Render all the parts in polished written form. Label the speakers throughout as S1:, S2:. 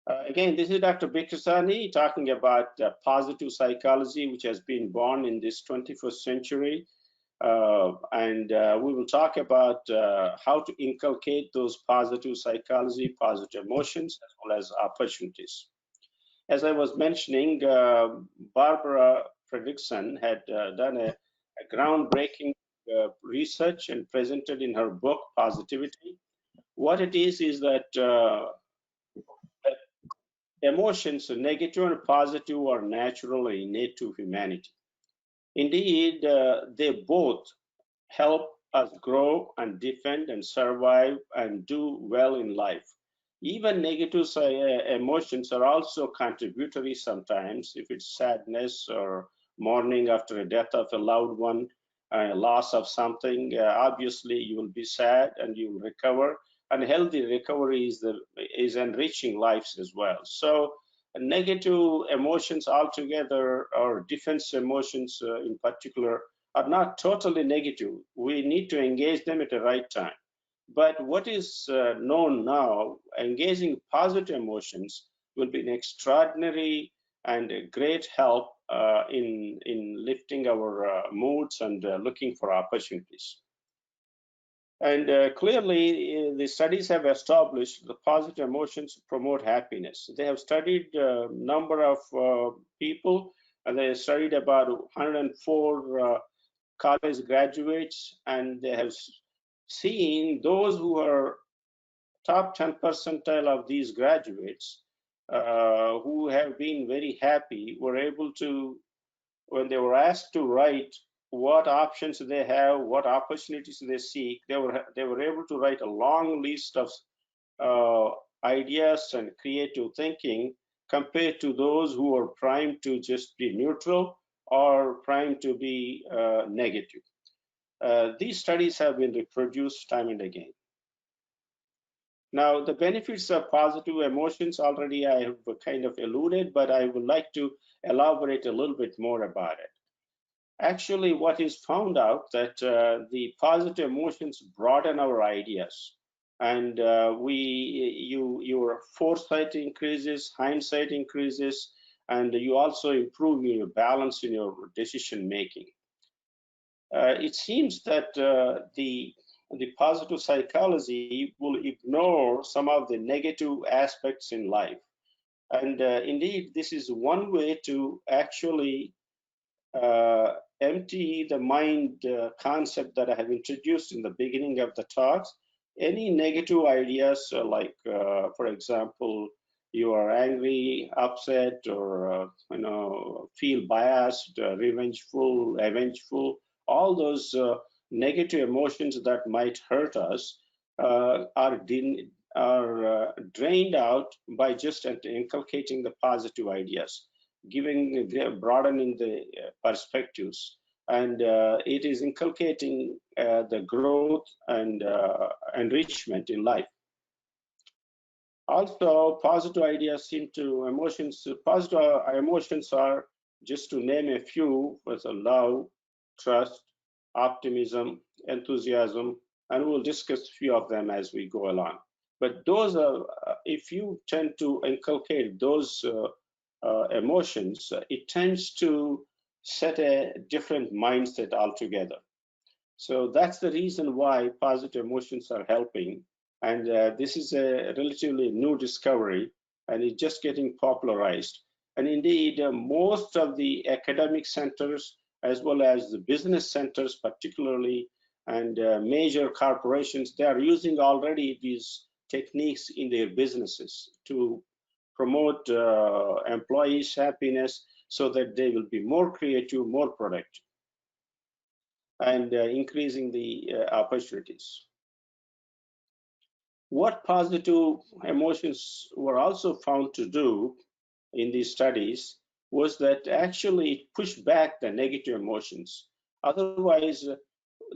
S1: Again, this is Dr. Bikkasani talking about positive psychology, which has been born in this 21st century. And we will talk about how to inculcate those positive psychology, positive emotions, as well as opportunities. As I was mentioning, Barbara Fredrickson had done a groundbreaking research and presented in her book, Positivity. What it is that emotions, negative and positive, are natural and innate to humanity. Indeed, they both help us grow and defend and survive and do well in life. Even negative emotions are also contributory sometimes. If it's sadness or mourning after a death of a loved one, loss of something, obviously you will be sad and you will recover. And healthy recovery is enriching lives as well. So negative emotions altogether, or defense emotions in particular, are not totally negative. We need to engage them at the right time. But what is known now, engaging positive emotions will be an extraordinary and a great help in lifting our moods and looking for opportunities. And clearly, the studies have established the positive emotions promote happiness. They have studied a number of people, and they studied about 104 college graduates, and they have seen those who are top 10 percentile of these graduates who have been very happy were able to, when they were asked to write what options they have, what opportunities they seek, they were able to write a long list of ideas and creative thinking compared to those who are primed to just be neutral or primed to be negative. These studies have been reproduced time and again. Now, the benefits of positive emotions already I have kind of alluded, but I would like to elaborate a little bit more about it. Actually, what is found out that the positive emotions broaden our ideas, and your foresight increases, hindsight increases, and you also improve your balance in your decision making. It seems that the positive psychology will ignore some of the negative aspects in life. And indeed, this is one way to actually empty the mind concept that I have introduced in the beginning of the talks. Any negative ideas, for example, you are angry, upset, or feel biased, revengeful, avengeful, all those negative emotions that might hurt us are drained out by just inculcating the positive ideas, broadening the perspectives, and it is inculcating the growth and enrichment in life. Also, positive emotions are, just to name a few, was love, trust, optimism, enthusiasm, and we'll discuss a few of them as we go along. But those are, if you tend to inculcate those emotions, it tends to set a different mindset altogether. So that's the reason why positive emotions are helping. And this is a relatively new discovery, and it's just getting popularized. And indeed, most of the academic centers, as well as the business centers particularly, and major corporations, they are using already these techniques in their businesses to promote employees' happiness so that they will be more creative, more productive, and increasing the opportunities. What positive emotions were also found to do in these studies was that actually it pushed back the negative emotions. Otherwise,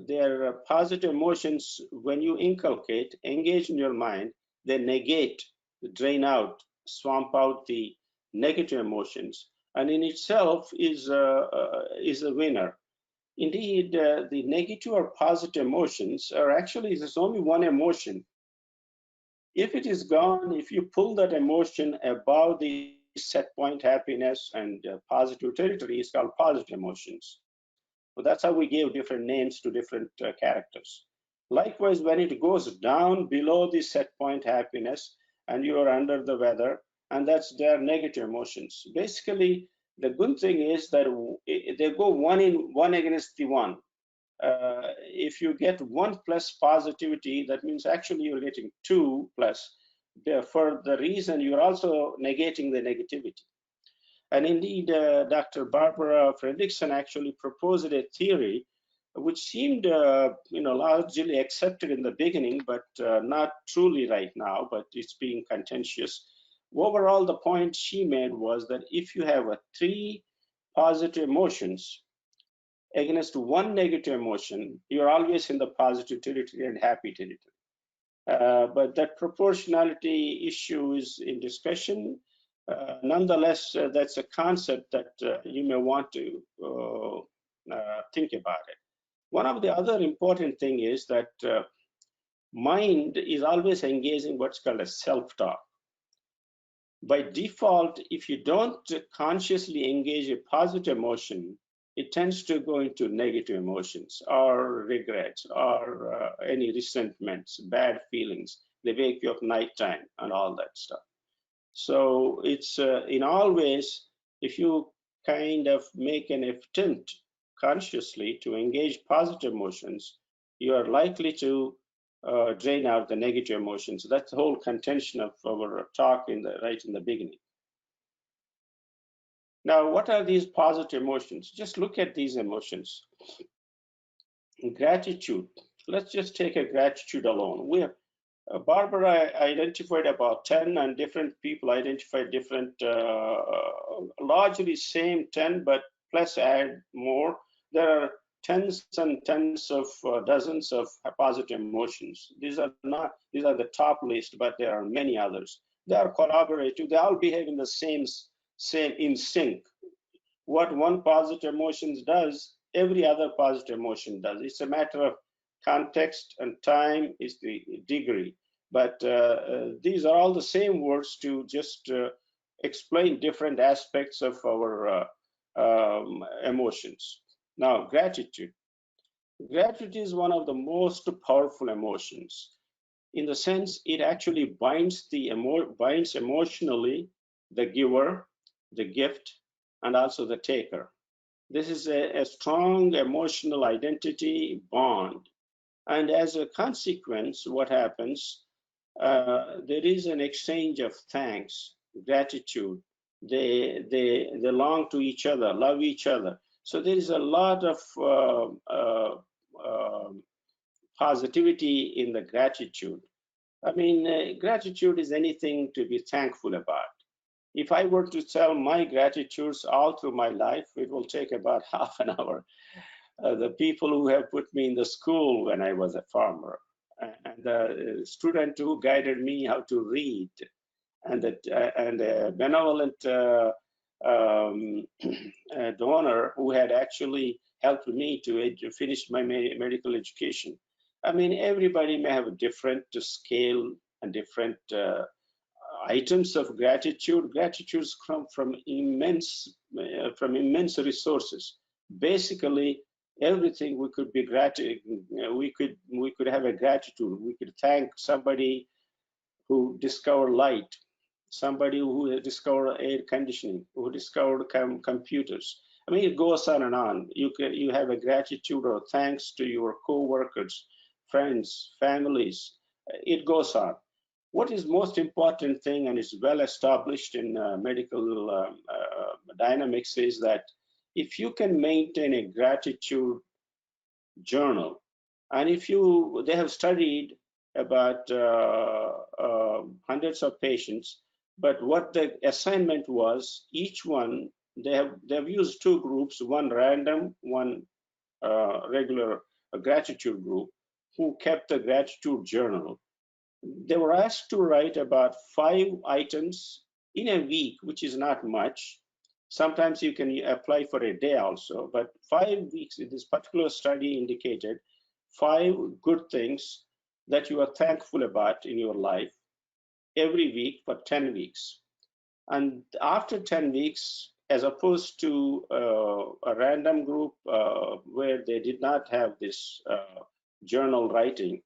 S1: their positive emotions, when you engage in your mind, they negate, drain out, swamp out the negative emotions, and in itself is a winner. Indeed, the negative or positive emotions are actually, there's only one emotion. If it is gone, if you pull that emotion above the set point happiness and positive territory, it's called positive emotions. So that's how we gave different names to different characters. Likewise, when it goes down below the set point happiness and you are under the weather, and that's their negative emotions. Basically, the good thing is that they go one against the one. If you get 1 plus positivity, that means actually you're getting 2 plus. For the reason you're also negating the negativity. And indeed, Dr. Barbara Fredrickson actually proposed a theory which seemed, largely accepted in the beginning, but not truly right now, but it's being contentious. Overall, the point she made was that if you have 3 positive emotions against 1 negative emotion, you're always in the positive territory and happy territory. But that proportionality issue is in discussion. Nonetheless, that's a concept that you may want to think about it. One of the other important thing is that mind is always engaging what's called a self-talk. By default, if you don't consciously engage a positive emotion, it tends to go into negative emotions or regrets or any resentments, bad feelings. They wake you up nighttime and all that stuff. So it's in all ways, if you kind of make an attempt consciously to engage positive emotions, you are likely to drain out the negative emotions. That's the whole contention of our talk right in the beginning. Now, what are these positive emotions? Just look at these emotions. Gratitude. Let's just take a gratitude alone. We have Barbara identified about 10, and different people identified different, largely same 10, but plus add more. There are tens and tens of dozens of positive emotions. These are the top list, but there are many others. They are collaborative. They all behave in the same in sync. What one positive emotion does, every other positive emotion does. It's a matter of context and time is the degree. But these are all the same words to just explain different aspects of our emotions. Now, gratitude. Gratitude is one of the most powerful emotions. In the sense, it actually binds emotionally the giver, the gift, and also the taker. This is a strong emotional identity bond. And as a consequence, what happens? There is an exchange of thanks, gratitude. They belong to each other, love each other. So there is a lot of positivity in the gratitude. I mean, gratitude is anything to be thankful about. If I were to tell my gratitudes all through my life, it will take about half an hour. The people who have put me in the school when I was a farmer, and the student who guided me how to read, and a benevolent donor who had actually helped me to finish my medical education. I mean, everybody may have a different scale and different items of gratitude. Gratitudes come from immense resources. Basically, everything we could be we could have a gratitude. We could thank somebody who discovered light, somebody who discovered air conditioning, who discovered computers. I mean, it goes on and on. You have a gratitude or thanks to your co-workers, friends, families. It goes on. What is most important thing, and is well established in medical dynamics, is that if you can maintain a gratitude journal, and they have studied about hundreds of patients, but what the assignment was, each one, they have used 2 groups, one random, one regular gratitude group, who kept the gratitude journal. They were asked to write about 5 items in a week, which is not much. Sometimes you can apply for a day also, but 5 weeks, this particular study indicated 5 good things that you are thankful about in your life. every week for 10 weeks. And after 10 weeks, as opposed to a random group where they did not have this journal writing,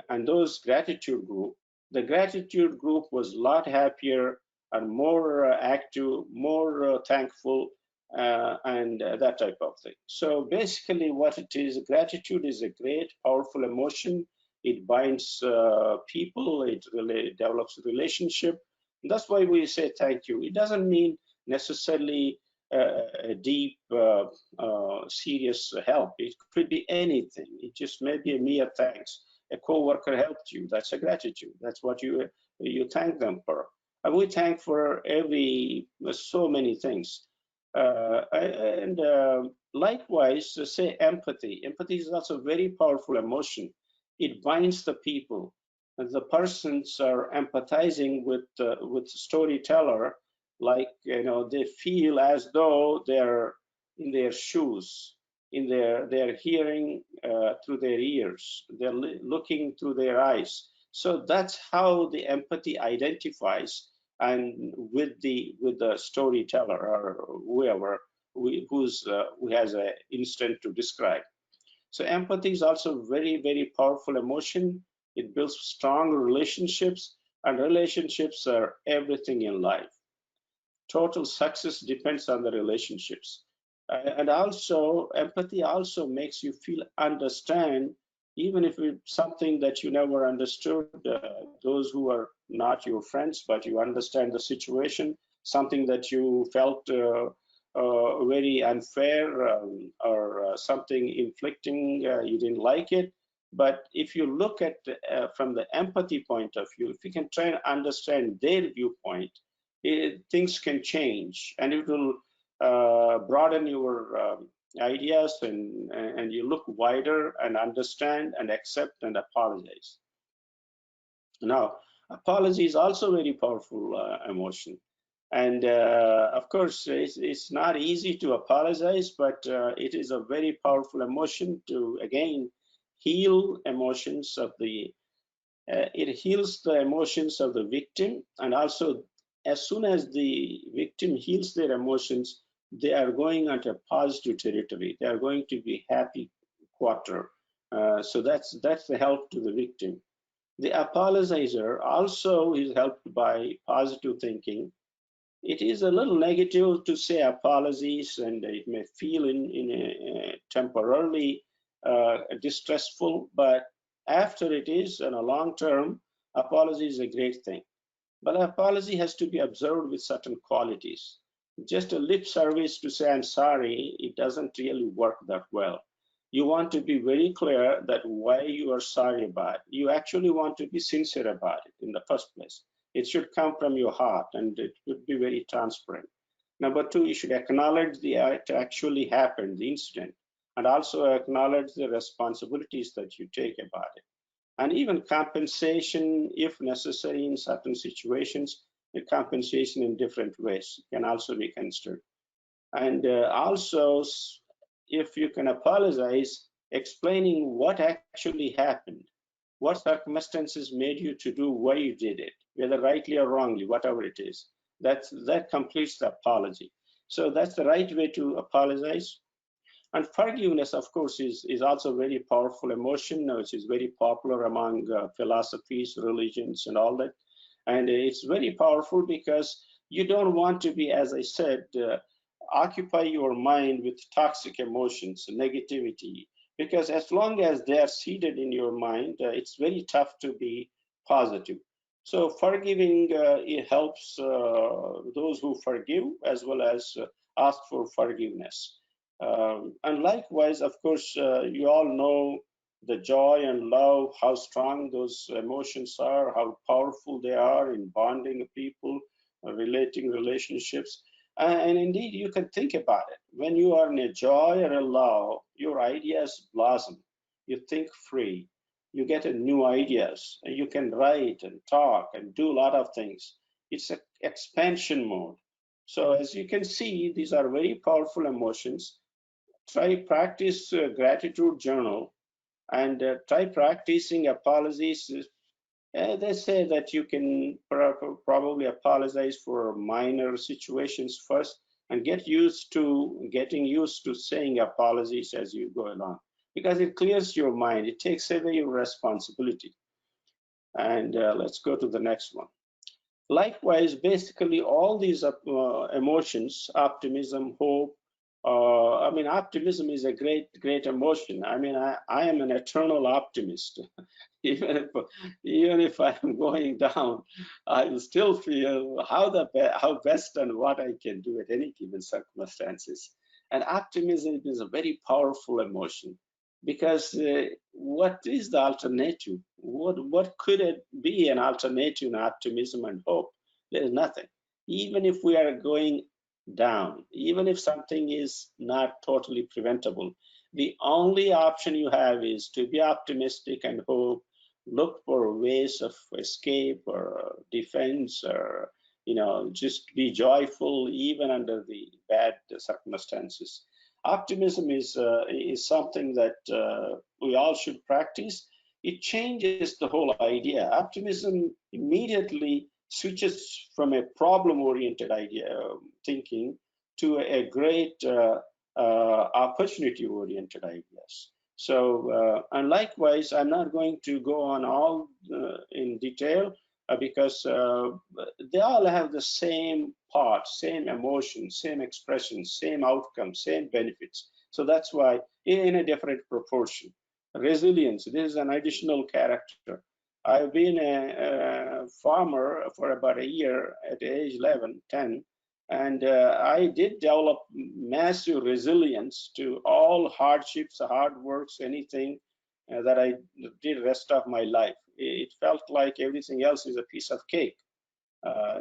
S1: and those gratitude group, the gratitude group was a lot happier and more active, more thankful, and that type of thing. So basically what it is, gratitude is a great, powerful emotion. It binds people, it really develops a relationship. That's why we say thank you. It doesn't mean necessarily a deep, serious help. It could be anything. It just may be a mere thanks. A coworker helped you. That's a gratitude. That's what you thank them for. And we thank for so many things. And likewise, say empathy. Empathy is also a very powerful emotion. It binds the people. And the persons are empathizing with storyteller, like they feel as though they're in their shoes, they're hearing through their ears, they're looking through their eyes. So that's how the empathy identifies and with the storyteller or whoever who has an instant to describe. So empathy is also very, very powerful emotion. It builds strong relationships, and relationships are everything in life. Total success depends on the relationships. And also, empathy also makes you feel understand, even if it's something that you never understood, those who are not your friends, but you understand the situation, something that you felt very unfair, or something inflicting, you didn't like it. But if you look at from the empathy point of view, if you can try and understand their viewpoint, things can change, and it will broaden your ideas, and you look wider and understand and accept and apologize. Now, apology is also a very powerful emotion. And of course, it's not easy to apologize, but it is a very powerful emotion to, again, heal emotions of it heals the emotions of the victim. And also, as soon as the victim heals their emotions, they are going into positive territory. They are going to be happy quarter. So that's the help to the victim. The apologizer also is helped by positive thinking. It is a little negative to say apologies, and it may feel temporarily distressful, but after it is, in a long term, apology is a great thing. But apology has to be observed with certain qualities. Just a lip service to say I'm sorry, it doesn't really work that well. You want to be very clear that why you are sorry about it. You actually want to be sincere about it in the first place. It should come from your heart, and it should be very transparent. Number two, you should acknowledge the act actually happened, the incident, and also acknowledge the responsibilities that you take about it. And even compensation, if necessary in certain situations, the compensation in different ways can also be considered. And also, if you can apologize, explaining what actually happened, what circumstances made you to do why you did it, whether rightly or wrongly, whatever it is, that completes the apology. So that's the right way to apologize. And forgiveness, of course, is also a very powerful emotion, which is very popular among philosophies, religions, and all that. And it's very powerful because you don't want to be, as I said, occupy your mind with toxic emotions, negativity, because as long as they are seated in your mind, it's very tough to be positive. So forgiving, it helps those who forgive as well as ask for forgiveness. And likewise, of course, you all know the joy and love, how strong those emotions are, how powerful they are in bonding people, relating relationships. And indeed, you can think about it. When you are in a joy or a love, your ideas blossom. You think free. You get new ideas. And you can write and talk and do a lot of things. It's an expansion mode. So as you can see, these are very powerful emotions. Try practice gratitude journal, and try practicing apologies They say that you can probably apologize for minor situations first and getting used to saying apologies as you go along, because it clears your mind. It takes away your responsibility. And let's go to the next one. Likewise, basically all these emotions, optimism, hope, I mean, optimism is a great emotion. I mean, I am an eternal optimist. even if even if I'm going down, I will still feel how best and what I can do at any given circumstances. And optimism is a very powerful emotion, because what is the alternative? What could it be an alternative in optimism and hope? There is nothing. Even if we are going down, even if something is not totally preventable, the only option you have is to be optimistic and hope, look for ways of escape or defense, or just be joyful even under the bad circumstances. Optimism is something that we all should practice. It changes the whole idea. Optimism immediately switches from a problem-oriented idea thinking to a great opportunity-oriented ideas. So, and likewise, I'm not going to go on all in detail because they all have the same part, same emotion, same expression, same outcome, same benefits. So that's why in a different proportion. Resilience, this is an additional character. I've been a farmer for about a year at age 11, 10, and I did develop massive resilience to all hardships, hard works, anything that I did rest of my life. It felt like everything else is a piece of cake.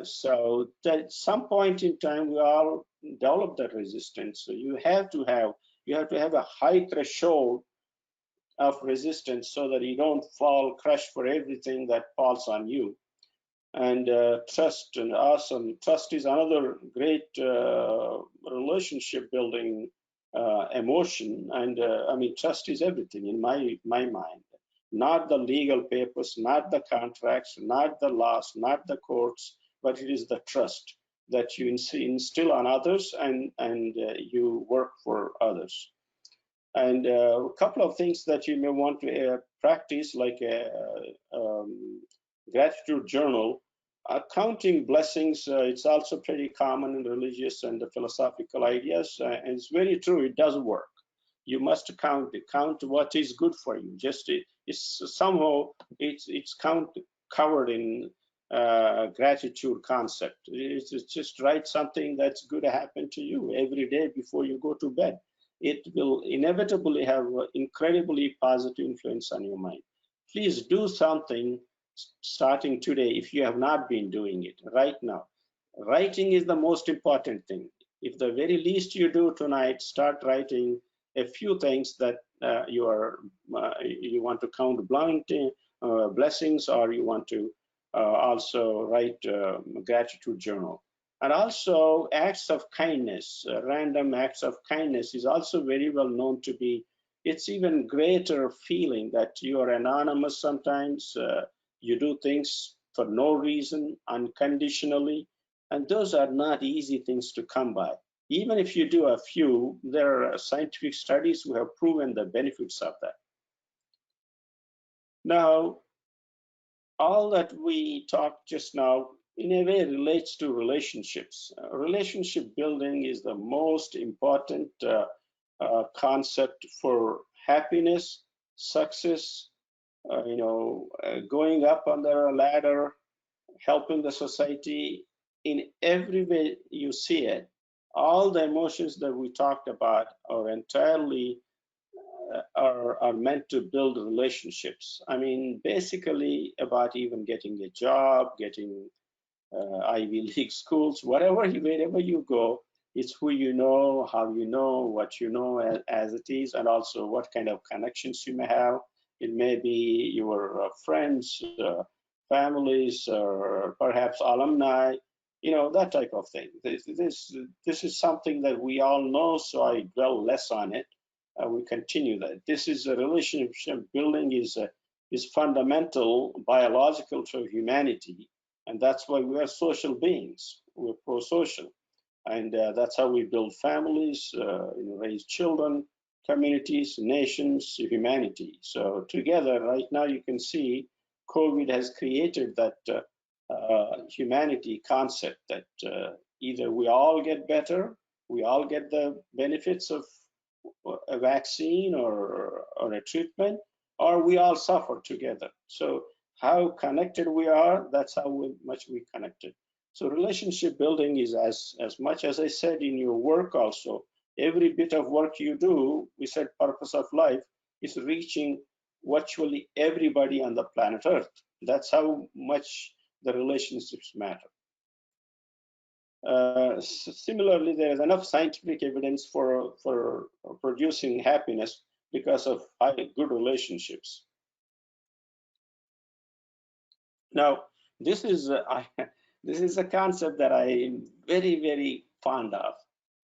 S1: So at some point in time, we all develop that resistance. So you have to have a high threshold of resistance so that you don't fall crush for everything that falls on you. And trust, and awesome. Trust is another great relationship building emotion. And I mean, trust is everything in my mind. Not the legal papers, not the contracts, not the laws, not the courts, but it is the trust that you instill on others, and you work for others. And a couple of things that you may want to practice, like a gratitude journal. Counting blessings, it's also pretty common in religious and philosophical ideas, and it's very true, it does work. You must count what is good for you. Just it's somehow it's covered in gratitude concept. It's just write something that's good to happen to you every day before you go to bed. It will inevitably have an incredibly positive influence on your mind. Please do something starting today if you have not been doing it right now. Writing is the most important thing. If the very least you do tonight, start writing a few things that you want to count blessings, or you want to also write a gratitude journal. And also acts of kindness, random acts of kindness is also very well known to be, it's even greater feeling that you are anonymous sometimes. You do things for no reason, unconditionally, and those are not easy things to come by. Even if you do a few, there are scientific studies who have proven the benefits of that. Now, all that we talked just now in a way relates to relationships. Relationship building is the most important concept for happiness, success, going up on the ladder, helping the society in every way you see it. All the emotions that we talked about are entirely are meant to build relationships. I mean, basically about even getting a job, getting Ivy League schools, wherever you go, it's who you know, how you know, what you know as it is, and also what kind of connections you may have. It may be your friends, families, or perhaps alumni, that type of thing. This is something that we all know, so I dwell less on it. We continue that. This is a relationship building is is fundamental, biological to humanity, and that's why we are social beings. We're pro-social, and that's how we build families, raise children, communities, nations, humanity. So together, right now, you can see COVID has created that humanity concept that either we all get better, we all get the benefits of a vaccine or a treatment, or we all suffer together. So how connected we are, that's how much we connected. So relationship building is as much as I said in your work also. Every bit of work you do, we said purpose of life is reaching virtually everybody on the planet Earth. That's how much the relationships matter. Similarly, there is enough scientific evidence for producing happiness because of good relationships. Now, this is a concept that I'm very, very fond of,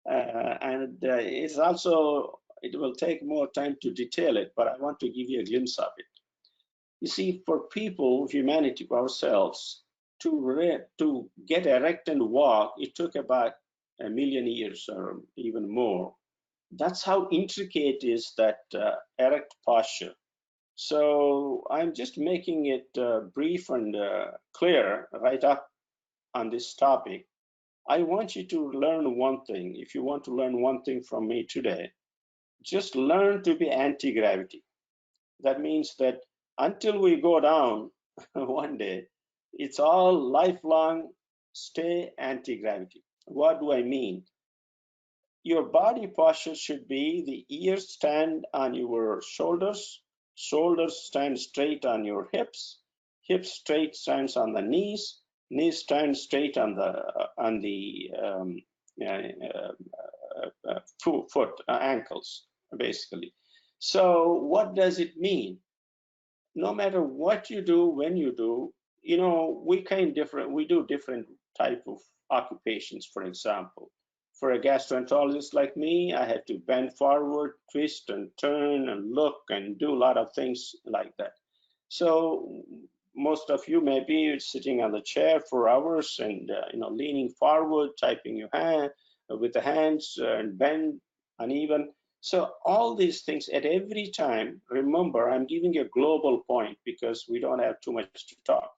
S1: and it's also, it will take more time to detail it, but I want to give you a glimpse of it. You see, for people, humanity, ourselves, to get erect and walk, it took about 1,000,000 years or even more. That's how intricate is that erect posture. So I'm just making it brief and clear right up on this topic. I want you to learn one thing. If you want to learn one thing from me today, just learn to be anti-gravity. That means that until we go down one day, it's all lifelong stay anti-gravity. What do I mean? Your body posture should be the ears stand on your shoulders, shoulders stand straight on your hips, hips straight stands on the knees, knees stand straight on the foot ankles, basically. So what does it mean? No matter what you do, when you do, we do different type of occupations. For example, for a gastroenterologist like me, I have to bend forward, twist and turn and look and do a lot of things like that. So most of you may be sitting on the chair for hours and leaning forward, typing your hand with the hands and bend uneven. So all these things at every time, remember, I'm giving a global point because we don't have too much to talk.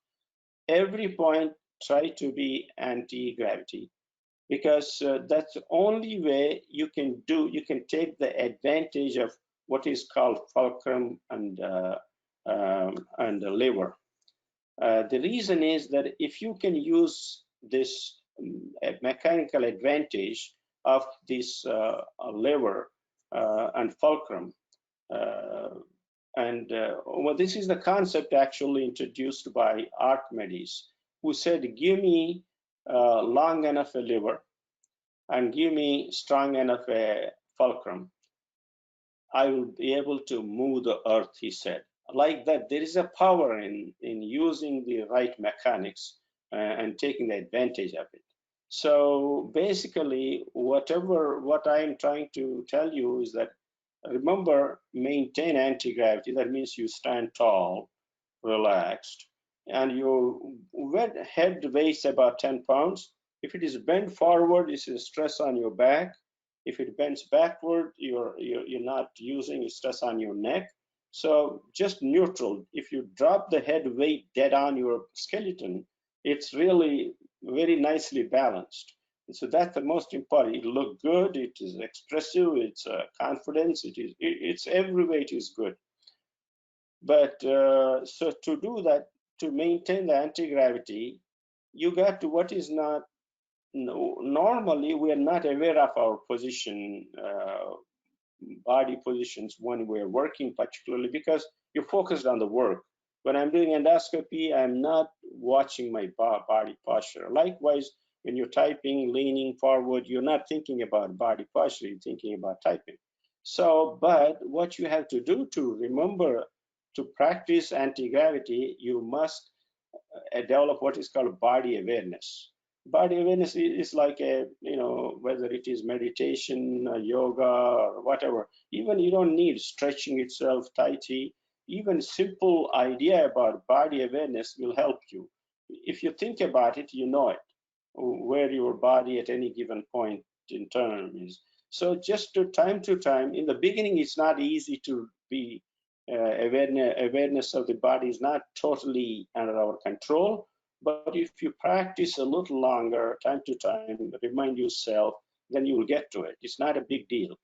S1: Every point, try to be anti-gravity, because that's the only way you can take the advantage of what is called fulcrum and the liver. The reason is that if you can use this mechanical advantage of this lever and fulcrum, well, this is the concept actually introduced by Archimedes, who said, give me long enough a lever and give me strong enough a fulcrum, I will be able to move the earth, he said. Like that, there is a power in using the right mechanics and taking the advantage of it. So basically, what I'm trying to tell you is that, remember, maintain anti-gravity. That means you stand tall, relaxed, and your head weighs about 10 pounds. If it is bent forward, this is stress on your back. If it bends backward, you're not using stress on your neck. So just neutral. If you drop the head weight dead on your skeleton, it's really very nicely balanced. And so that's the most important. It looks good. It is expressive. It's confidence. It's every way it is good. But so to do that, to maintain the anti-gravity, you got to what is not. Normally, we are not aware of our position, body positions when we're working, particularly because you're focused on the work. When I'm doing endoscopy, I'm not watching my body posture. Likewise, when you're typing, leaning forward, you're not thinking about body posture, you're thinking about typing. So, but what you have to do to remember to practice anti-gravity, you must develop what is called body awareness. Body awareness is like whether it is meditation, yoga, or whatever. Even you don't need stretching itself, tai chi. even simple idea about body awareness will help you. If you think about it, you know it, where your body at any given point in time is. So just to time, in the beginning, it's not easy to be awareness of the body is not totally under our control. But if you practice a little longer, time to time, remind yourself, then you will get to it. It's not a big deal.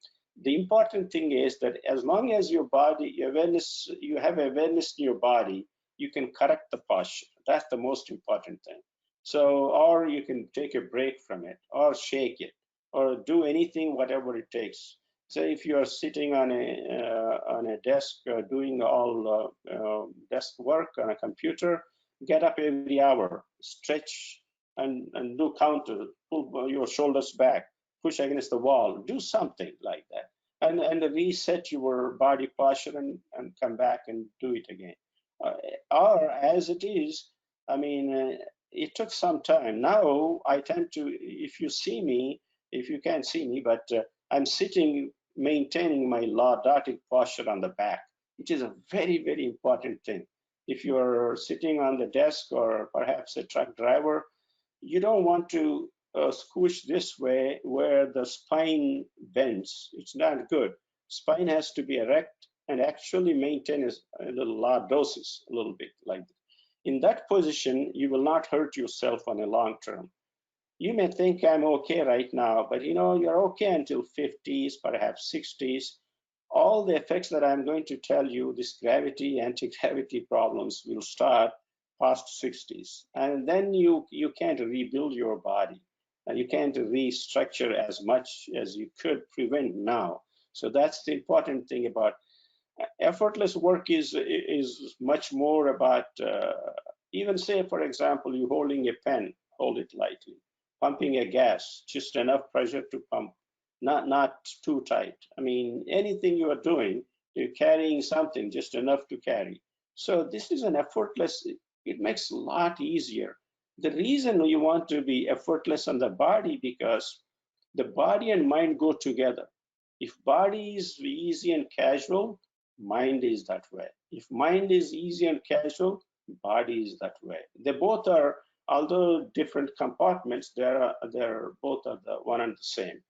S1: The important thing is that as long as your body awareness, you have awareness in your body, you can correct the posture. That's the most important thing. So, or you can take a break from it, or shake it, or do anything, whatever it takes. So, if you are sitting on a desk doing all desk work on a computer, get up every hour, stretch, and do counter, pull your shoulders back, push against the wall, do something like that, and reset your body posture and come back and do it again. Uh, or as it is, I mean, it took some time. Now I tend to, if you see me, if you can't see me, but I'm sitting, maintaining my lordotic posture on the back, which is a very, very important thing. If you're sitting on the desk or perhaps a truck driver, you don't want to squish this way where the spine bends. It's not good. Spine has to be erect and actually maintain a little lordosis, a little bit like that. In that position, you will not hurt yourself on a long term. You may think I'm okay right now, but you're okay until 50s, perhaps 60s. All the effects that I'm going to tell you, this gravity, anti-gravity problems will start past 60s. And then you can't rebuild your body and you can't restructure as much as you could prevent now. So that's the important thing about effortless work is much more about even say, for example, you holding a pen, hold it lightly, pumping a gas, just enough pressure to pump, not too tight. I mean, anything you are doing, you're carrying something, just enough to carry. So this is an effortless, it makes a lot easier. The reason you want to be effortless on the body, because the body and mind go together. If body is easy and casual, mind is that way. If mind is easy and casual, body is that way. They both are, although different compartments, they're both are the one and the same.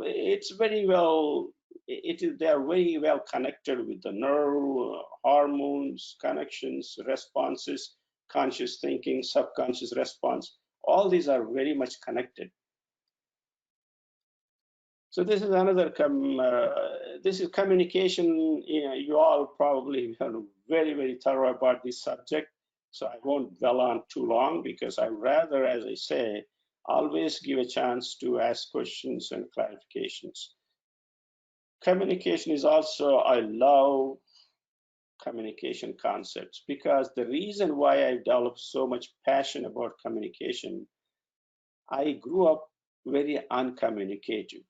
S1: It's very well, they are very well connected with the nerve, hormones, connections, responses, conscious thinking, subconscious response. All these are very much connected. So this is another, this is communication. You all probably are very, very thorough about this subject. So I won't dwell on too long because I rather, as I say, always give a chance to ask questions and clarifications. Communication is also, I love communication concepts because the reason why I developed so much passion about communication, I grew up very uncommunicative.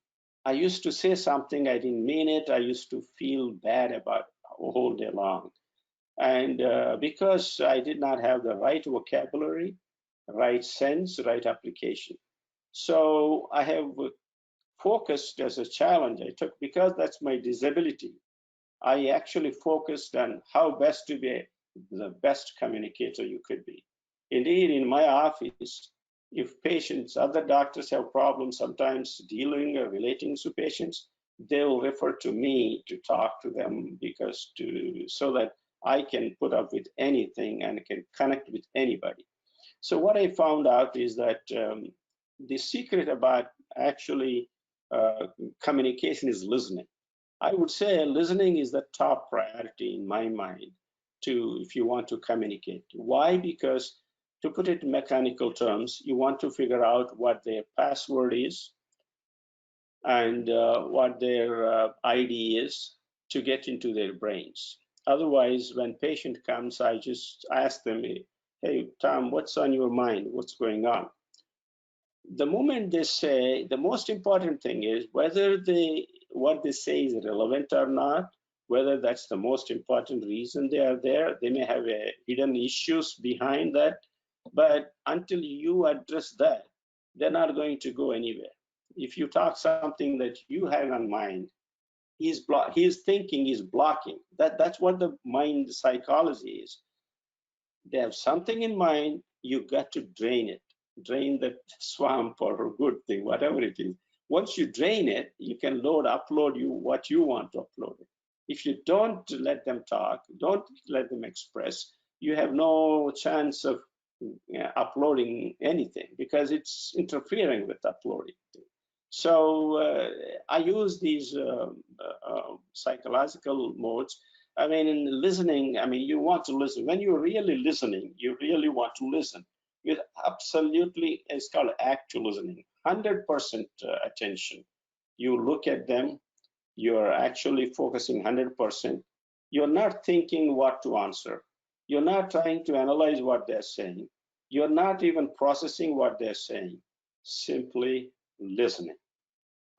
S1: I used to say something, I didn't mean it. I used to feel bad about a whole day long. And because I did not have the right vocabulary, right sense, right application. So I have focused as a challenge I took because that's my disability. I actually focused on how best to be the best communicator you could be. Indeed, in my office, if patients, other doctors have problems sometimes dealing or relating to patients, they'll refer to me to talk to them so that I can put up with anything and can connect with anybody. So what I found out is that the secret about actually communication is listening. I would say listening is the top priority in my mind if you want to communicate. Why? Because to put it in mechanical terms, you want to figure out what their password is and what their ID is to get into their brains. Otherwise, when patient comes, I just ask them, hey, Tom, what's on your mind? What's going on? The moment they say, the most important thing is whether what they say is relevant or not, whether that's the most important reason they are there. They may have hidden issues behind that, but until you address that, they're not going to go anywhere. If you talk something that you have on mind, his thinking is blocking. That's what the mind psychology is. They have something in mind, you got to drain it, drain the swamp or a good thing, whatever it is. Once you drain it, you can upload you what you want to upload it. If you don't let them talk, don't let them express, you have no chance of uploading anything because it's interfering with uploading. So I use these psychological modes. I mean, in listening, I mean, you want to listen. When you're really listening, you really want to listen. With absolutely, it's called active listening, 100% attention. You look at them, you're actually focusing 100%. You're not thinking what to answer. You're not trying to analyze what they're saying. You're not even processing what they're saying. Simply listening.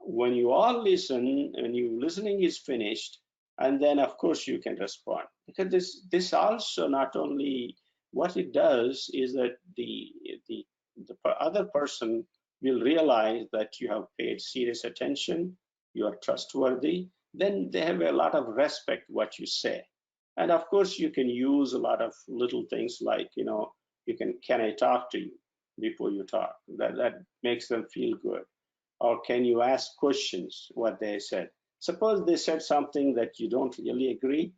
S1: When you all listen, when your listening is finished, and then of course you can respond. Because this also not only what it does is that the other person will realize that you have paid serious attention, you are trustworthy, then they have a lot of respect what you say. And of course you can use a lot of little things like, you can I talk to you before you talk? That makes them feel good. Or can you ask questions what they said? Suppose they said something that you don't really agree,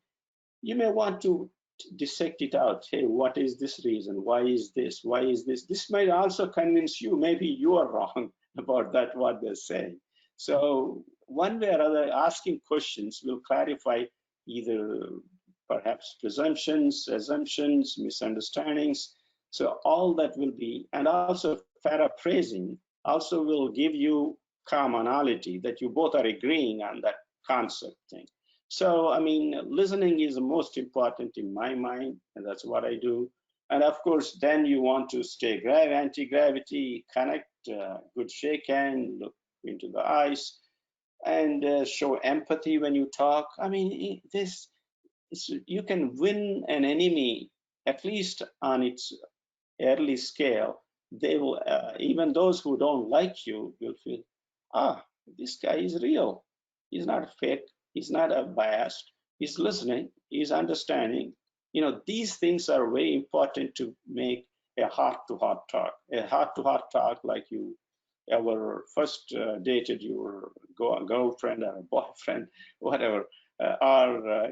S1: you may want to dissect it out. Hey, what is this reason? Why is this? Why is this? This might also convince you maybe you are wrong about that, what they're saying. So one way or other, asking questions will clarify either perhaps presumptions, assumptions, misunderstandings. So all that will be, and also paraphrasing also will give you commonality that you both are agreeing on that concept thing. So, I mean, listening is the most important in my mind, and that's what I do. And of course, then you want to stay anti-gravity, connect, good shake hand, look into the eyes, and show empathy when you talk. I mean, you can win an enemy, at least on its early scale. They will, even those who don't like you will feel, this guy is real. He's not fake. He's not biased. He's listening. He's understanding. These things are very important to make a heart-to-heart talk. A heart-to-heart talk, like you ever first dated your girlfriend or a boyfriend, whatever, or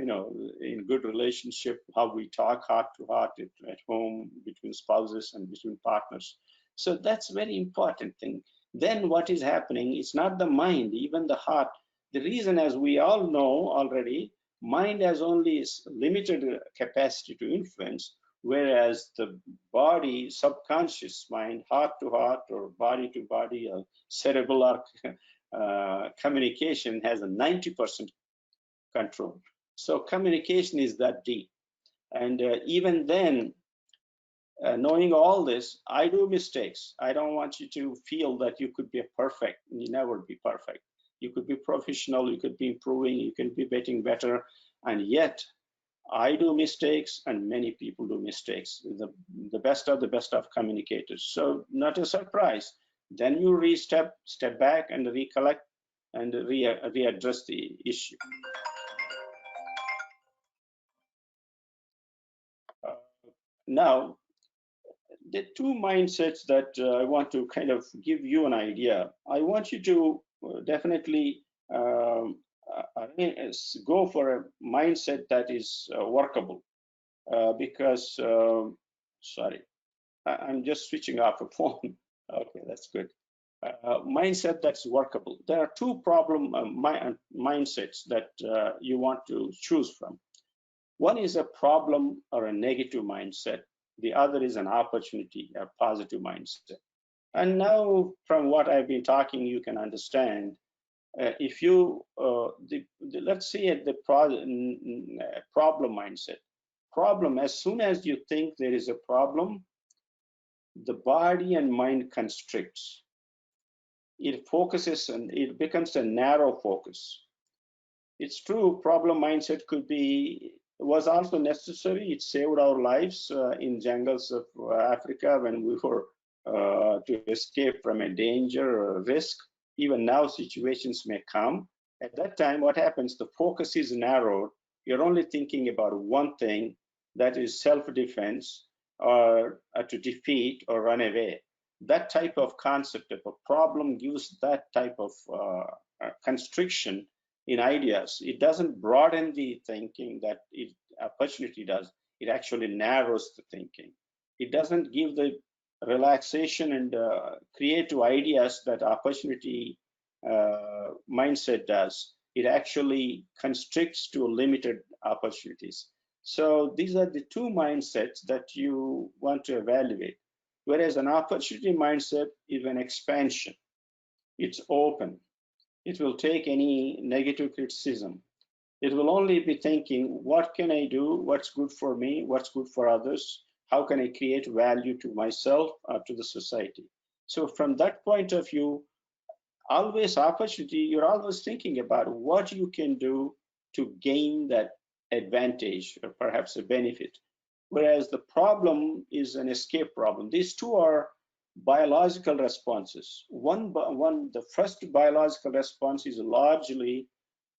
S1: in good relationship, how we talk heart to heart at home, between spouses and between partners. So that's very important thing. Then what is happening, it's not the mind, even the heart. The reason, as we all know already, mind has only limited capacity to influence, whereas the body, subconscious mind, heart to heart or body to body, or cerebral communication has a 90% control. So communication is that deep. And even then, knowing all this, I do mistakes. I don't want you to feel that you could be perfect. You never be perfect. You could be professional, you could be improving, you can be getting better, and yet I do mistakes and many people do mistakes. The best of the best of communicators. So not a surprise. Then you step back and recollect and readdress the issue. Now, the two mindsets that I want to kind of give you an idea. I want you to definitely go for a mindset that is workable because, sorry, I'm just switching off a phone. Okay, that's good. Mindset that's workable. There are two problem mindsets that you want to choose from. One is a problem or a negative mindset. The other is an opportunity, a positive mindset. And now, from what I've been talking, you can understand. If you, let's see at the problem mindset. Problem, as soon as you think there is a problem, the body and mind constricts. It focuses and it becomes a narrow focus. It's true, problem mindset was also necessary. It saved our lives in jungles of Africa when we were to escape from a danger or a risk. Even now situations may come At that time, what happens? The focus is narrowed. You're only thinking about one thing, that is self-defense, or to defeat or run away. That type of concept of a problem gives that type of constriction in ideas. It doesn't broaden the thinking that opportunity does. It actually narrows the thinking. It doesn't give the relaxation and creative ideas that opportunity mindset does. It actually constricts to limited opportunities. So these are the two mindsets that you want to evaluate. Whereas an opportunity mindset is an expansion. It's open. It will take any negative criticism. It will only be thinking, what can I do? What's good for me? What's good for others? How can I create value to myself or to the society? So from that point of view, always opportunity, you're always thinking about what you can do to gain that advantage or perhaps a benefit. Whereas the problem is an escape problem. These two are biological responses. The first biological response is largely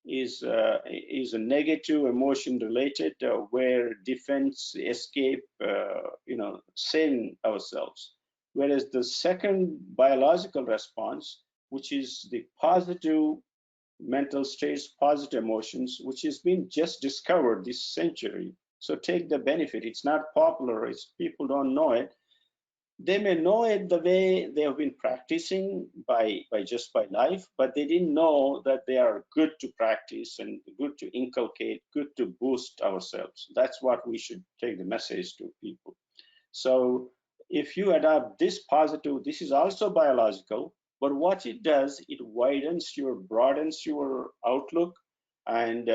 S1: is a negative emotion related, where defense, escape, saving ourselves. Whereas the second biological response, which is the positive mental states, positive emotions, which has been just discovered this century. So take the benefit. It's not popular. It's people don't know it. They may know it the way they have been practicing by life, but they didn't know that they are good to practice and good to inculcate, good to boost ourselves. That's what we should take the message to people. So if you adopt this positive, this is also biological, but what it does, it broadens your outlook and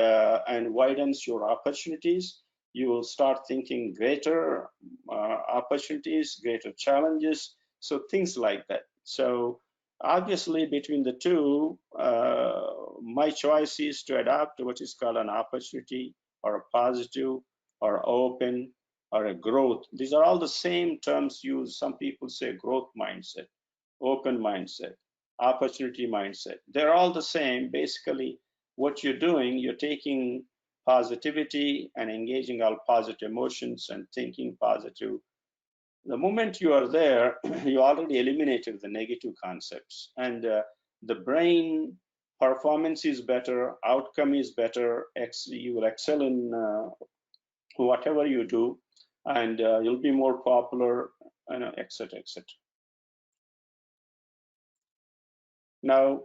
S1: widens your opportunities. You will start thinking greater opportunities, greater challenges, so things like that. So obviously between the two, my choice is to adopt what is called an opportunity or a positive or open or a growth. These are all the same terms used. Some people say growth mindset, open mindset, opportunity mindset. They're all the same. Basically, what you're doing, you're taking positivity and engaging all positive emotions and thinking positive. The moment you are there, you already eliminated the negative concepts, and the brain performance is better, outcome is better, you will excel in whatever you do, and you'll be more popular, etc., etc. Now,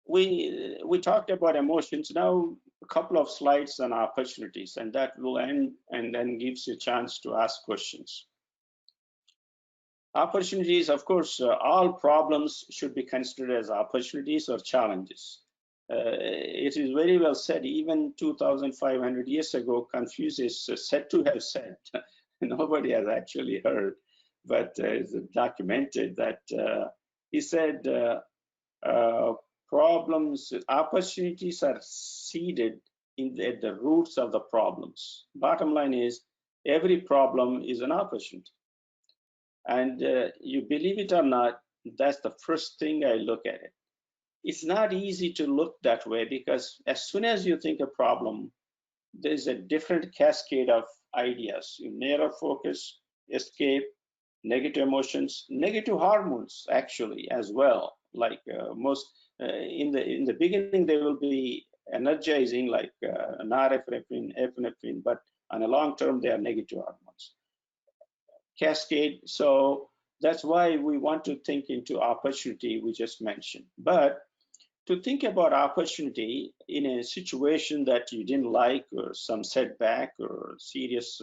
S1: we talked about emotions. Now, a couple of slides on opportunities, and that will end and then gives you a chance to ask questions. Opportunities, of course, all problems should be considered as opportunities or challenges. It is very well said, even 2,500 years ago, Confucius said to have said, nobody has actually heard, but it's documented that he said, opportunities are seeded at the roots of the problems. Bottom line is, every problem is an opportunity. And you believe it or not, that's the first thing I look at it. It's not easy to look that way, because as soon as you think a problem, there's a different cascade of ideas. You narrow focus, escape, negative emotions, negative hormones actually as well. Like in the beginning, they will be energizing, like norepinephrine, epinephrine, but on a long term, they are negative hormones. Cascade. So that's why we want to think into opportunity we just mentioned. But to think about opportunity in a situation that you didn't like, or some setback, or serious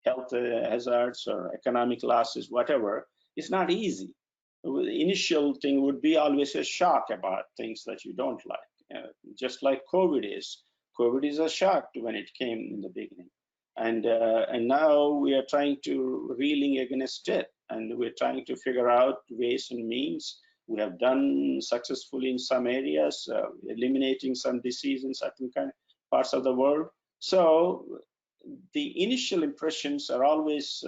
S1: health hazards, or economic losses, whatever, it's not easy. The initial thing would be always a shock about things that you don't like, just like COVID is. COVID is a shock when it came in the beginning. And now we are trying to reeling against it, and we're trying to figure out ways and means. We have done successfully in some areas, eliminating some disease in certain parts of the world. So the initial impressions are always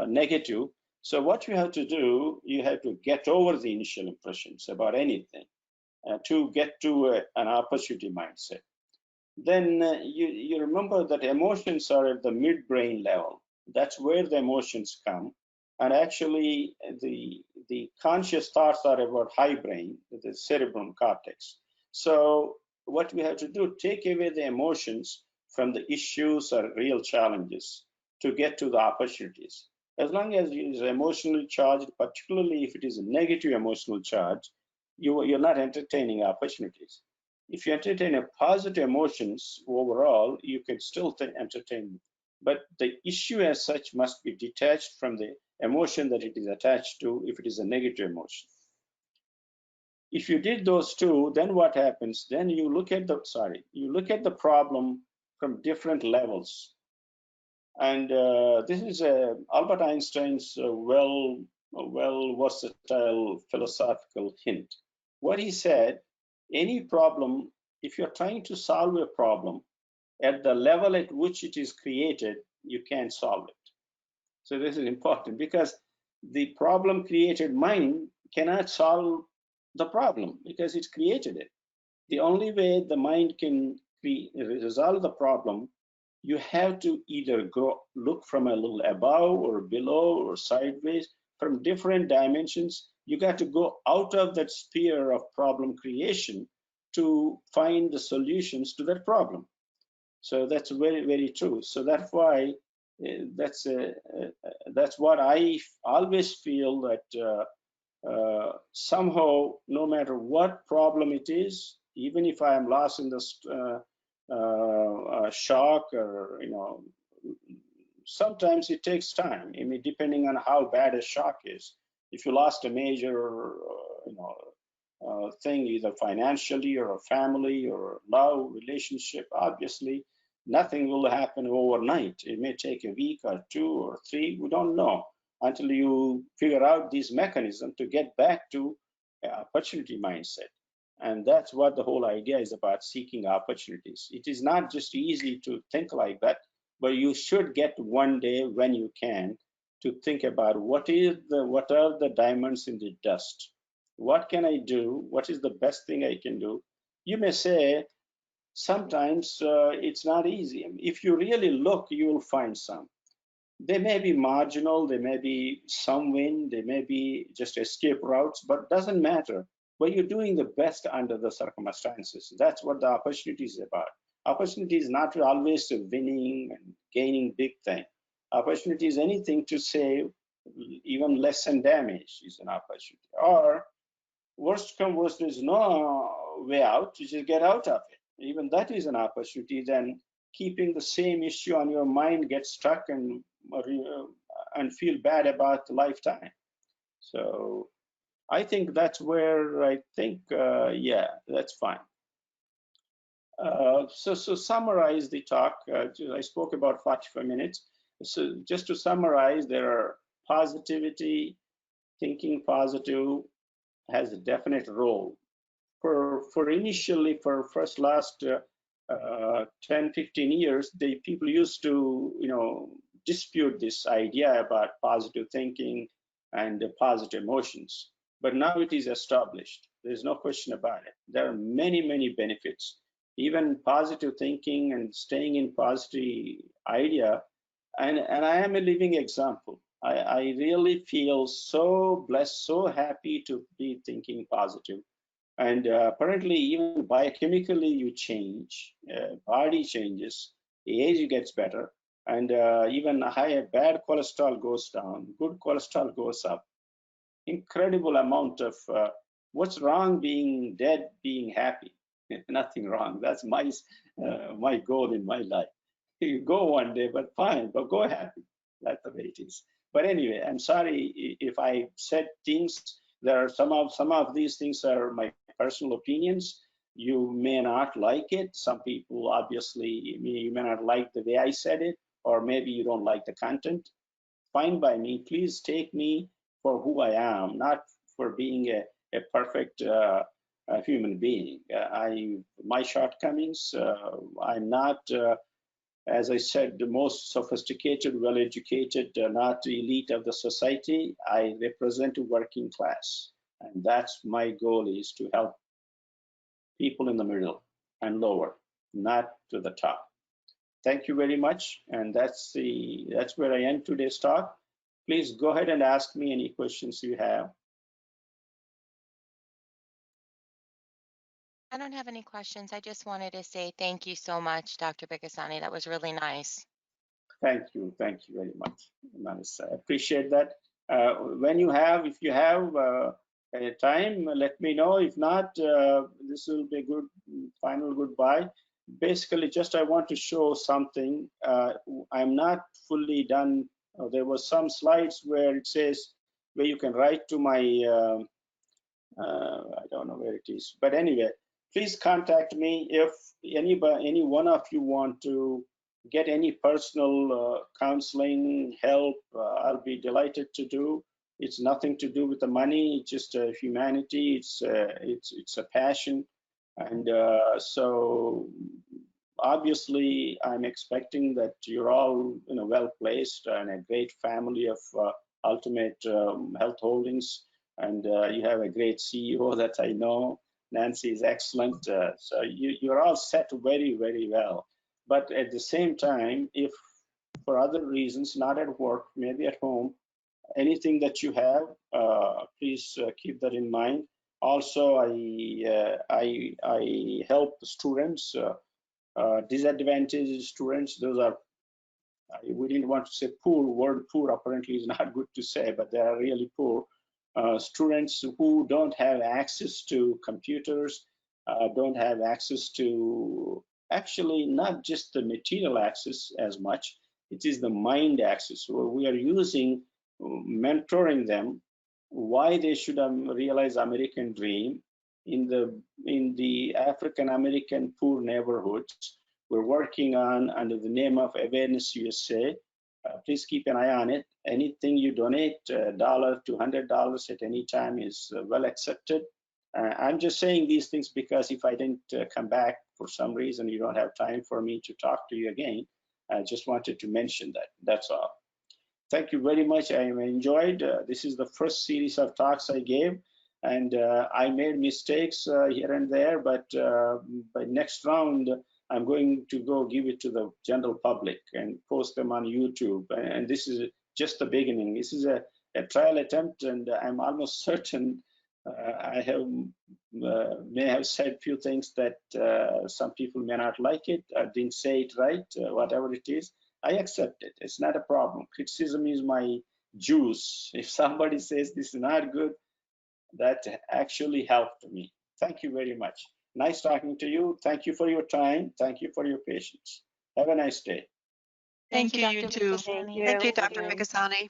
S1: negative. So what you have to do, you have to get over the initial impressions about anything. to get to an opportunity mindset. Then you remember that emotions are at the midbrain level. That's where the emotions come. And actually, the conscious thoughts are about high brain, the cerebral cortex. So what we have to do, take away the emotions from the issues or real challenges to get to the opportunities. As long as it is emotionally charged, particularly if it is a negative emotional charge, you're not entertaining opportunities. If you entertain a positive emotions overall, you can still entertain. But the issue as such must be detached from the emotion that it is attached to if it is a negative emotion. If you did those two, then what happens? Then you look at the problem from different levels. And this is Albert Einstein's well versatile philosophical hint. What he said, any problem, if you're trying to solve a problem at the level at which it is created, you can't solve it. So this is important because the problem created mind cannot solve the problem because it's created it. The only way the mind can resolve the problem, you have to either look from a little above or below or sideways from different dimensions. You got to go out of that sphere of problem creation to find the solutions to that problem. So that's very, very true. So that's why that's what I always feel that somehow, no matter what problem it is, even if I am lost in this shock, or sometimes it takes time. I mean, depending on how bad a shock is. If you lost a major, thing, either financially or a family or love relationship, obviously nothing will happen overnight. It may take a week or 2 or 3. We don't know until you figure out these mechanisms to get back to opportunity mindset. And that's what the whole idea is about, seeking opportunities. It is not just easy to think like that, but you should get one day when you can to think about what are the diamonds in the dust. What can I do? What is the best thing I can do? You may say sometimes it's not easy. If you really look, you will find some. They may be marginal, they may be some win, they may be just escape routes, but doesn't matter. But you're doing the best under the circumstances. That's what the opportunity is about. Opportunity is not always winning and gaining big thing. Opportunity is anything to save, even lessen damage is an opportunity. Or worst come worst, there's no way out, you just get out of it. Even that is an opportunity. Then keeping the same issue on your mind, get stuck and feel bad about the lifetime. So I think that's where I think, yeah, that's fine. So summarize the talk. I spoke about 45 minutes. So just to summarize, there are positivity, thinking positive has a definite role. For initially, for first last 10, 15 years, the people used to, dispute this idea about positive thinking and positive emotions. But now it is established. There's no question about it. There are many, many benefits. Even positive thinking and staying in positive idea, and I am a living example. I really feel so blessed, so happy to be thinking positive. And apparently, even biochemically, you change, body changes, age gets better, and even bad cholesterol goes down, good cholesterol goes up. Incredible amount of what's wrong being dead, being happy? Nothing wrong. That's my goal in my life. You go one day, but fine, but go happy. That's the way it is. But anyway, I'm sorry if I said things. There are some of these things are my personal opinions. You may not like it. Some people obviously you may not like the way I said it, or maybe you don't like the content. Fine by me. Please take me for who I am, not for being a perfect human being. My shortcomings. I'm not. As I said, the most sophisticated, well-educated, not the elite of the society. I represent a working class, and that's my goal, is to help people in the middle and lower, not to the top. Thank you very much. And that's where I end today's talk. Please go ahead and ask me any questions you have.
S2: I don't have any questions. I just wanted to say thank you so much, Dr. Bikkasani. That was really nice.
S1: Thank you very much, Manis. I appreciate that. If you have time, let me know. If not, this will be a good final goodbye. Basically, just I want to show something. I'm not fully done. There was some slides where it says where you can write to my I don't know where it is, but anyway, please contact me if any one of you want to get any personal counseling help. I'll be delighted to do. It's nothing to do with the money. It's just humanity. It's a passion, and so obviously I'm expecting that you're all well placed and a great family of Ultimate Health Holdings, and you have a great CEO that I know. Nancy is excellent. So you're all set very, very well. But at the same time, if for other reasons, not at work, maybe at home, anything that you have, please keep that in mind. Also, I help students, disadvantaged students. Those are, we didn't want to say poor. Word poor apparently is not good to say, but they are really poor. Students who don't have access to computers, don't have access to, actually not just the material access as much, it is the mind access. So we are using, mentoring them, why they should realize American dream in the African American poor neighborhoods. We're working on under the name of Awareness USA. Please keep an eye on it. Anything you donate, $1 to $100 at any time, is well accepted. I'm just saying these things because if I didn't come back for some reason, you don't have time for me to talk to you again. I just wanted to mention that. That's all. Thank you very much. I enjoyed. This is the first series of talks I gave, and I made mistakes here and there, but by next round, I'm going to go give it to the general public and post them on YouTube. And this is just the beginning. This is a trial attempt, and I'm almost certain I have may have said few things that some people may not like it. I didn't say it right, whatever it is. I accept it. It's not a problem. Criticism is my juice. If somebody says this is not good, that actually helped me. Thank you very much. Nice talking to you. Thank you for your time. Thank you for your patience. Have a nice day.
S2: Thank
S3: Thank you,
S2: you,
S3: you
S2: Dr.
S3: too.
S2: Bikkasani.
S3: Thank you, Dr. Bikkasani.